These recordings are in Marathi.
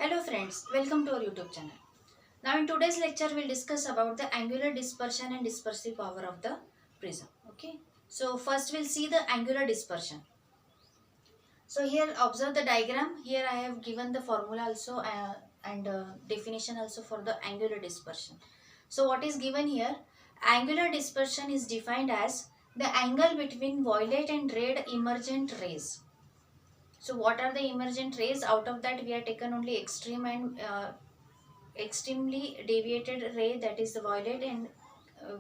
Hello friends, welcome to our YouTube channel. Now in today's lecture we'll discuss about the angular dispersion and dispersive power of the prism. Okay. So first we'll see the angular dispersion. So here observe the diagram. Here I have given the formula also and definition also for the angular dispersion. So what is given here? Angular dispersion is defined as the angle between violet and red emergent rays. So what are the emergent rays? Out of that we have taken only extreme and extremely deviated ray, that is the violet, and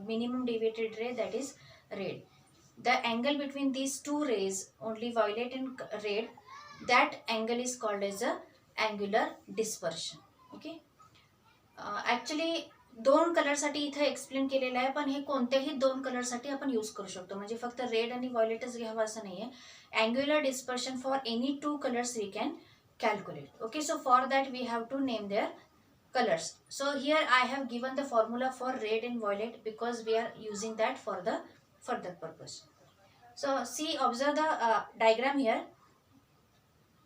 minimum deviated ray, that is red. The angle between these two rays, only violet and red, that angle is called as a angular dispersion. Okay. Actually दोन कलरसाठी इथे एक्सप्लेन केलेलं आहे, पण हे कोणत्याही दोन कलरसाठी आपण यूज करू शकतो, म्हणजे फक्त रेड आणि व्हायलेटच घ्यावं असं नाही आहे. Angular dispersion for any two colours we can calculate. Okay, so for that we have to name their colors. So here I have given the formula for red and violet because we are using that for that purpose. So see, observe the diagram here.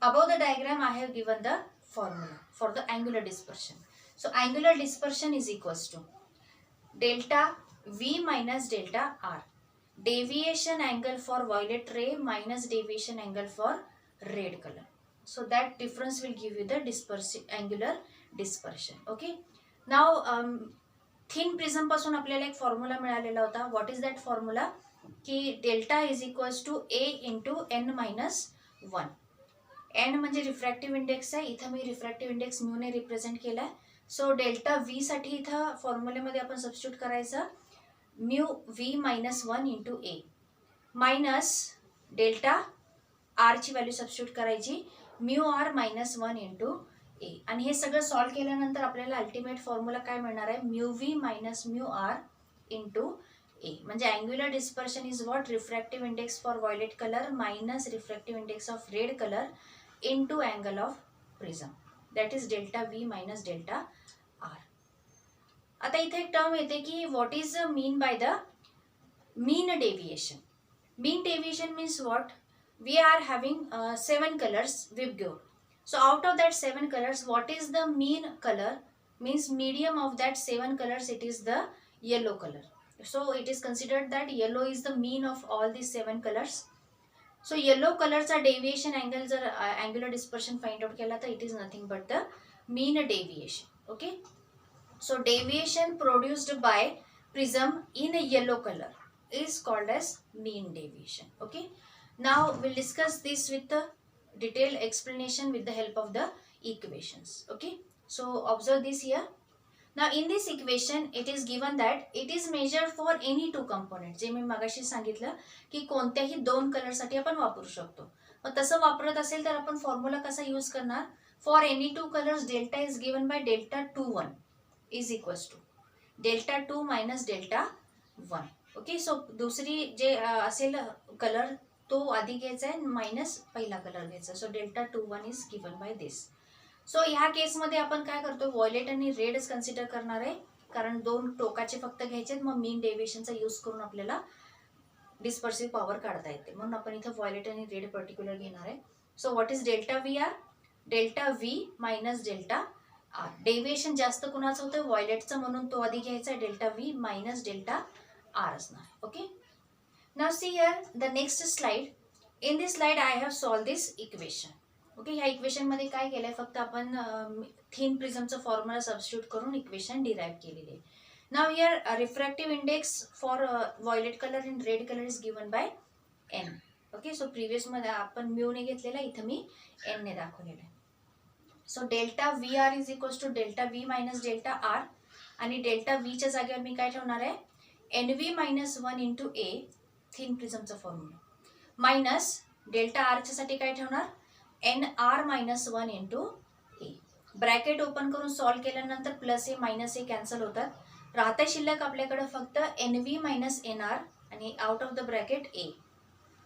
Above the diagram I have given the formula for the angular dispersion. So angular dispersion is equals to delta V minus delta R. Deviation angle for violet ray minus deviation angle for red color. So that difference will give you the angular dispersion. Okay. Now thin prism पासून आपल्याला एक फॉर्म्युला मिळालेला होता. What is that formula? की delta is equals to A into n minus one. N म्हणजे रिफ्रॅक्टिव्ह इंडेक्स आहे. इथं मी रिफ्रॅक्टिव्ह इंडेक्स म्यूने रिप्रेझेंट केला आहे. सो डेल्टा व्ही साठी इथं फॉर्म्युलेमध्ये आपण सबस्टिट्यूट करायचं mu v minus one into A minus delta r ची व्हॅल्यू सबस्टिट्यूट करायची mu r minus one into A. आणि हे सगळं सॉल्व्ह केल्यानंतर आपल्याला अल्टिमेट फॉर्म्युला काय मिळणार आहे? Mu v minus mu r into A. म्हणजे angular dispersion is what? Refractive index for violet colour minus refractive index of red colour into angle of prism, that is delta V minus delta r. आता इथे एक टर्म येते की what is mean by the mean deviation. Mean deviation means what? We are having 7 colors we've given. So out of that 7 colors, what is the mean color? Means medium of that 7 colors, it is the yellow color. So it is considered that yellow is the mean of all these 7 colors. So yellow colorचा deviation angle जर angular dispersion find out केला तर it is nothing but the mean deviation. Okay. So deviation produced by prism in a yellow color is called as mean deviation. Okay. Now we'll discuss this with the detailed explanation with the help of the equations. Okay. So observe this here. Now in this equation it is given that it is measured for any two components. जे मी मगाशी सांगितलं की कोणत्याही दोन कलर साठी आपण वापरू शकतो. मग तसं वापरत असेल तर आपण फॉर्म्युला कसा यूज करणार? For any two colours delta is given by delta two one is equals to delta two minus delta one. Okay. So दुसरी जे असेल कलर तो आधी घ्यायचा आहे मायनस पहिला कलर घ्यायचा. So delta two one is given by this. So ह्या केसमध्ये आपण काय करतो? व्हायलेट आणि रेडच कन्सिडर करणार आहे, कारण दोन टोकाचे फक्त घ्यायचे. मग मीन डेविएशनचा यूज करून आपल्याला डिस्पर्सिव्ह पॉवर काढता येते, म्हणून आपण इथं व्हायलेट आणि रेड पर्टिक्युलर घेणार आहे. So what is delta V R? Delta V minus delta R. Deviation जास्त कुणाचं होतं? व्हायलेटचं, म्हणून तो आधी घ्यायचा. Delta V minus delta R असणार. Okay. Now see here the next slide. In this slide I have solved this equation. Okay. ह्या इक्वेशन मध्ये काय केलंय? फक्त आपण थिन प्रिझमचं फॉर्म्युला सबस्टिट्यूट करून इक्वेशन डिराइव्ह केलेली आहे. Now here refractive index for violet color and red color is given by n. Okay. So previous मध्ये आपण म्यू ने घेतलेला, इथं मी n ने दाखवलेलं आहे. So delta V r is equals to delta V minus delta r. आणि डेल्टा व्हीच्या जागेवर मी काय ठेवणार आहे? N v minus one into A, thin प्रिझमचा फॉर्म्युला, मायनस डेल्टा आरच्या साठी काय ठेवणार? N r minus one into A. Bracket open करून सॉल्व्ह केल्यानंतर plus A minus A cancel होतात. राहता शिल्लक आपल्याकडे फक्त n v minus n r आणि out of the bracket A.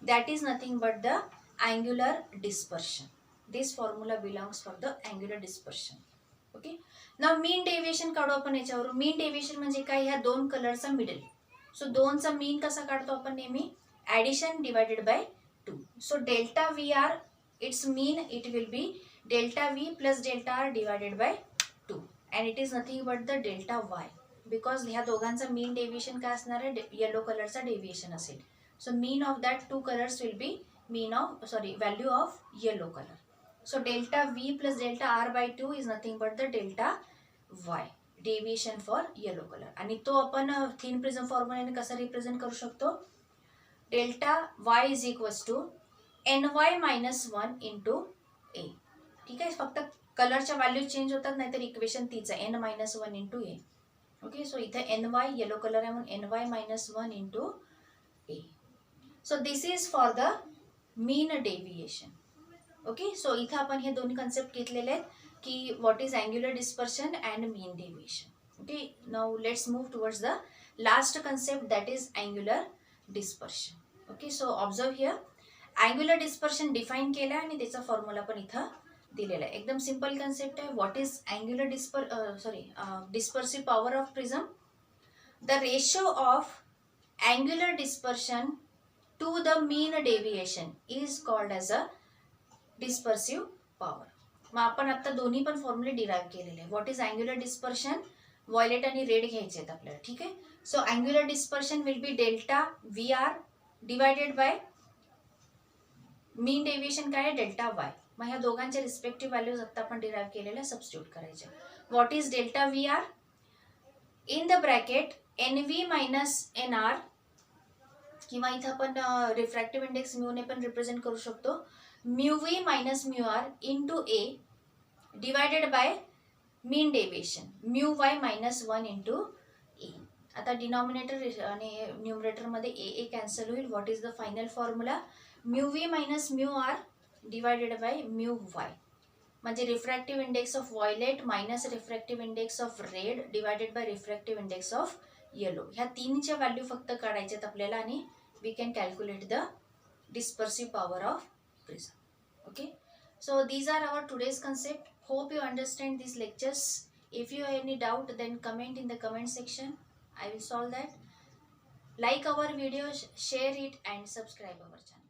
That is nothing but the angular dispersion. This formula belongs for the angular dispersion. Okay. Now mean deviation काढू आपण याच्यावरून. मीन डेविएशन म्हणजे काय? ह्या दोन कलरचा मिडल. सो दोनचा मीन कसा काढतो आपण? नेहमी addition divided by two. So delta V R it's mean it will be delta V plus delta R divided by 2 and it is nothing but the delta Y because ह्या दोघांचा मीन डेव्हिएशन काय असणार आहे, येलो कलरचा डेव्हिएशन असेल. So mean of that two colours will be value of yellow colour. So delta V plus delta R by 2 is nothing but the delta Y deviation for yellow color. आणि तो आपण थिन प्रिझम फॉर्म्युलाने कसा रिप्रेझेंट करू शकतो, delta Y is equals to NY minus 1 into A. ठीक आहे, फक्त कलरच्या व्हॅल्यू चेंज होतात, नाहीतर इक्वेशन तीच आहे, N minus 1 into A. Okay, so इथे NY येलो कलर आहे म्हणून NY minus 1 into A. So this is for the mean deviation. Okay, so इथं आपण हे दोन्ही कन्सेप्ट घेतलेले आहेत की what is angular dispersion and mean deviation. Okay, now let's move towards the last concept that is angular dispersion. Okay, so observe here, angular dispersion define केलं आहे आणि त्याचा फॉर्म्युला पण इथं दिलेला आहे. एकदम सिम्पल कन्सेप्ट आहे. What is angular dispersive power of prism, the ratio of angular dispersion to the mean deviation is called as a dispersive power. मग आपण आता दोन्ही पण फॉर्म्युले डिराईव्ह केलेले आहे. What is angular dispersion, violet आणि रेड घ्यायचे आहेत आपल्याला. ठीक आहे, so angular dispersion will be delta VR divided by mean deviation काय आहे, डेल्टा Y. मग ह्या दोघांच्या रिस्पेक्टिव्ह व्हॅल्यूज आता आपण डिराईव्ह केलेल्या सबस्टिट्यूट करायच्या. What is delta VR in the bracket NV minus NR, किंवा इथं आपण रिफ्रॅक्टिव्ह इंडेक्स म्यूने पण रिप्रेझेंट करू शकतो, mu V minus mu R into A divided by mean deviation mu Y minus 1 into A. आता डिनॉमिनेटर आणि न्यूमरेटरमध्ये A कॅन्सल होईल. What is the final formula, mu V minus mu R divided by mu Y, म्हणजे refractive index of violet minus refractive index of red divided by refractive index of yellow. ह्या तीनच्या व्हॅल्यू फक्त काढायच्यात आपल्याला आणि we can calculate the dispersive power of prism. Okay, so these are our today's concept. Hope you understand these lectures. If you have any doubt, then comment in the comment section. I will solve that. Like our videos, share it and subscribe our channel.